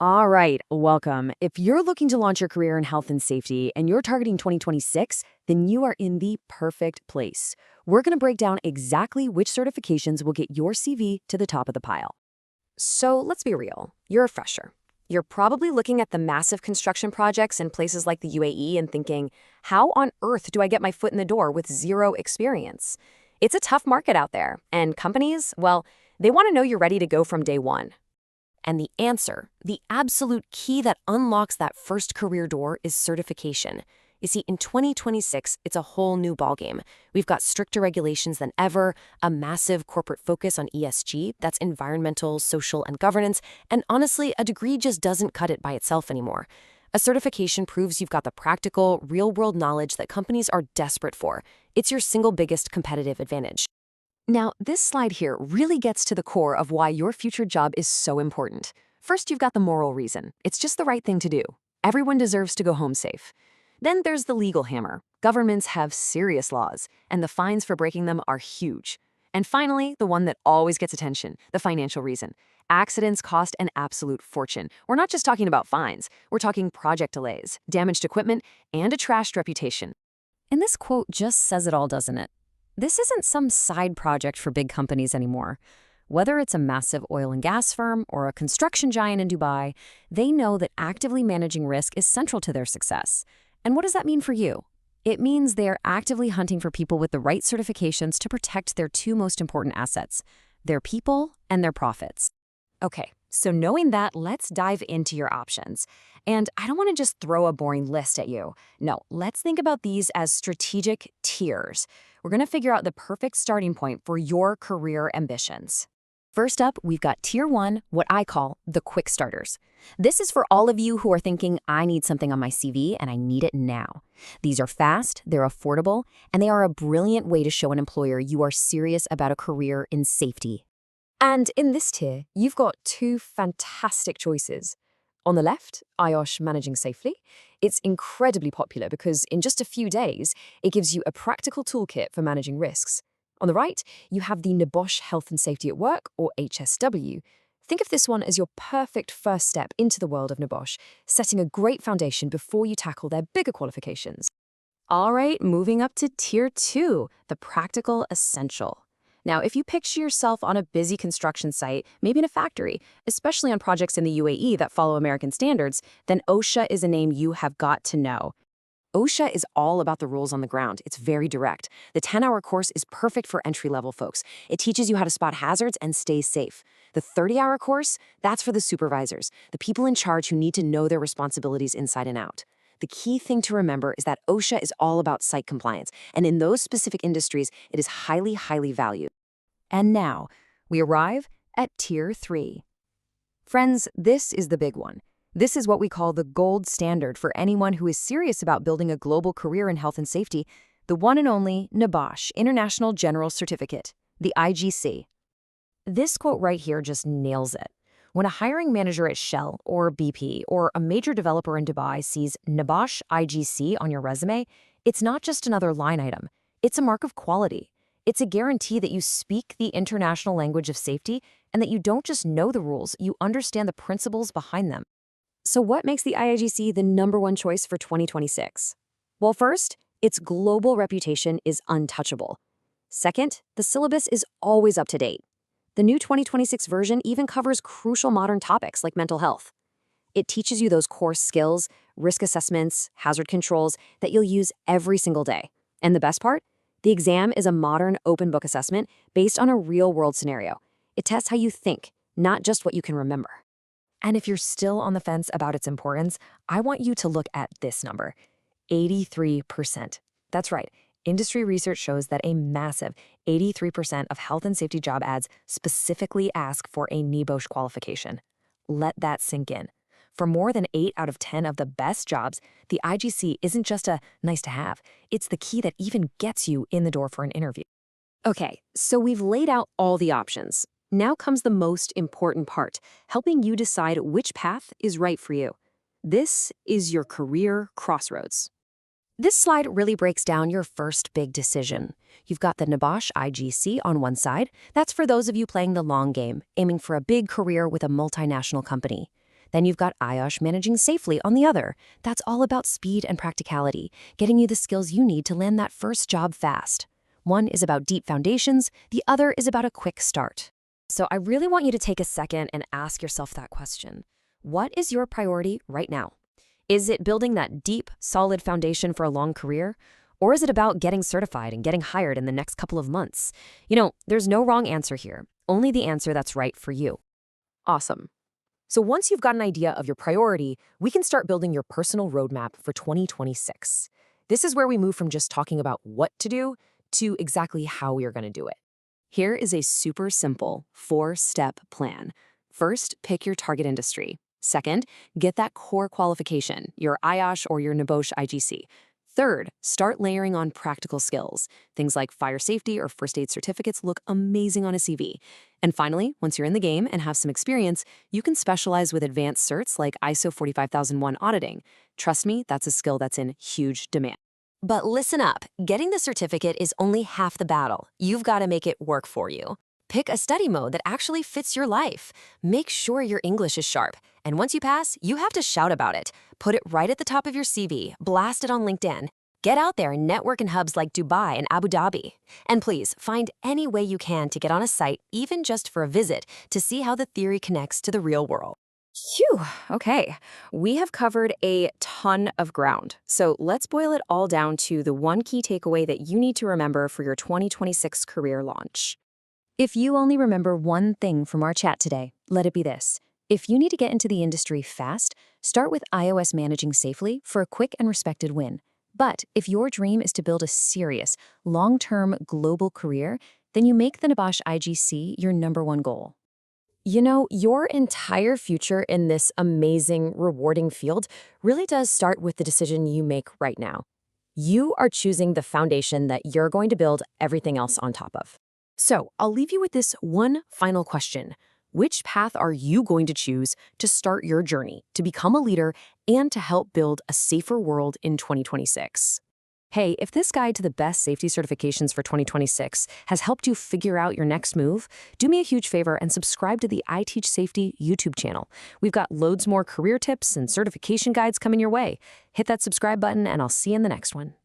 All right, welcome. If you're looking to launch your career in health and safety and you're targeting 2026, then you are in the perfect place. We're going to break down exactly which certifications will get your CV to the top of the pile. So let's be real. You're a fresher. You're probably looking at the massive construction projects in places like the UAE and thinking, how on earth do I get my foot in the door with zero experience? It's a tough market out there, and companies, well, they want to know you're ready to go from day one. And the answer, the absolute key that unlocks that first career door, is certification. You see, in 2026, it's a whole new ballgame. We've got stricter regulations than ever, a massive corporate focus on ESG, that's environmental, social, and governance, and honestly, a degree just doesn't cut it by itself anymore. A certification proves you've got the practical, real-world knowledge that companies are desperate for. It's your single biggest competitive advantage. Now, this slide here really gets to the core of why your future job is so important. First, you've got the moral reason. It's just the right thing to do. Everyone deserves to go home safe. Then there's the legal hammer. Governments have serious laws, and the fines for breaking them are huge. And finally, the one that always gets attention, the financial reason. Accidents cost an absolute fortune. We're not just talking about fines. We're talking project delays, damaged equipment, and a trashed reputation. And this quote just says it all, doesn't it? This isn't some side project for big companies anymore. Whether it's a massive oil and gas firm or a construction giant in Dubai, they know that actively managing risk is central to their success. And what does that mean for you? It means they are actively hunting for people with the right certifications to protect their two most important assets, their people and their profits. Okay, so knowing that, let's dive into your options. And I don't want to just throw a boring list at you. No, let's think about these as strategic tiers. We're going to figure out the perfect starting point for your career ambitions. First up, we've got Tier 1, what I call the quick starters. This is for all of you who are thinking, I need something on my CV and I need it now. These are fast, they're affordable, and they are a brilliant way to show an employer you are serious about a career in safety. And in this tier, you've got two fantastic choices. On the left, IOSH Managing Safely. It's incredibly popular because in just a few days, it gives you a practical toolkit for managing risks. On the right, you have the NEBOSH Health and Safety at Work, or HSW. Think of this one as your perfect first step into the world of NEBOSH, setting a great foundation before you tackle their bigger qualifications. All right, moving up to Tier 2, the Practical Essential. Now, if you picture yourself on a busy construction site, maybe in a factory, especially on projects in the UAE that follow American standards, then OSHA is a name you have got to know. OSHA is all about the rules on the ground. It's very direct. The 10-hour course is perfect for entry-level folks. It teaches you how to spot hazards and stay safe. The 30-hour course, that's for the supervisors, the people in charge who need to know their responsibilities inside and out. The key thing to remember is that OSHA is all about site compliance, and in those specific industries, it is highly, highly valued. And now, we arrive at Tier 3. Friends, this is the big one. This is what we call the gold standard for anyone who is serious about building a global career in health and safety, the one and only NEBOSH International General Certificate, the IGC. This quote right here just nails it. When a hiring manager at Shell or BP or a major developer in Dubai sees NEBOSH IGC on your resume, it's not just another line item. It's a mark of quality. It's a guarantee that you speak the international language of safety and that you don't just know the rules, you understand the principles behind them. So what makes the IIGC the #1 choice for 2026? Well, first, its global reputation is untouchable. Second, the syllabus is always up to date. The new 2026 version even covers crucial modern topics like mental health. It teaches you those core skills, risk assessments, hazard controls that you'll use every single day. And the best part? The exam is a modern open book assessment based on a real-world scenario. It tests how you think, not just what you can remember. And if you're still on the fence about its importance, I want you to look at this number, 83%. That's right. Industry research shows that a massive 83% of health and safety job ads specifically ask for a NEBOSH qualification. Let that sink in. For more than 8 out of 10 of the best jobs, the IGC isn't just a nice to have. It's the key that even gets you in the door for an interview. Okay, so we've laid out all the options. Now comes the most important part, helping you decide which path is right for you. This is your career crossroads. This slide really breaks down your first big decision. You've got the NEBOSH IGC on one side. That's for those of you playing the long game, aiming for a big career with a multinational company. Then you've got IOSH managing safely on the other. That's all about speed and practicality, getting you the skills you need to land that first job fast. One is about deep foundations, the other is about a quick start. So I really want you to take a second and ask yourself that question. What is your priority right now? Is it building that deep, solid foundation for a long career? Or is it about getting certified and getting hired in the next couple of months? There's no wrong answer here, only the answer that's right for you. Awesome. So once you've got an idea of your priority, we can start building your personal roadmap for 2026. This is where we move from just talking about what to do to exactly how we are going to do it. Here is a super simple 4-step plan. First, pick your target industry. Second, get that core qualification, your IOSH or your NEBOSH IGC. Third, start layering on practical skills. Things like fire safety or first aid certificates look amazing on a CV. And finally, once you're in the game and have some experience, you can specialize with advanced certs like ISO 45001 auditing. Trust me, that's a skill that's in huge demand. But listen up, getting the certificate is only half the battle. You've got to make it work for you. Pick a study mode that actually fits your life. Make sure your English is sharp. And once you pass, you have to shout about it. Put it right at the top of your CV, blast it on LinkedIn. Get out there and network in hubs like Dubai and Abu Dhabi. And please, find any way you can to get on a site, even just for a visit, to see how the theory connects to the real world. Phew, okay. We have covered a ton of ground. So let's boil it all down to the one key takeaway that you need to remember for your 2026 career launch. If you only remember one thing from our chat today, let it be this. If you need to get into the industry fast, start with iOS managing safely for a quick and respected win. But if your dream is to build a serious, long-term global career, then you make the NEBOSH IGC your #1 goal. Your entire future in this amazing, rewarding field really does start with the decision you make right now. You are choosing the foundation that you're going to build everything else on top of. So I'll leave you with this one final question. Which path are you going to choose to start your journey, to become a leader, and to help build a safer world in 2026? Hey, if this guide to the best safety certifications for 2026 has helped you figure out your next move, do me a huge favor and subscribe to the ITeachSafety YouTube channel. We've got loads more career tips and certification guides coming your way. Hit that subscribe button and I'll see you in the next one.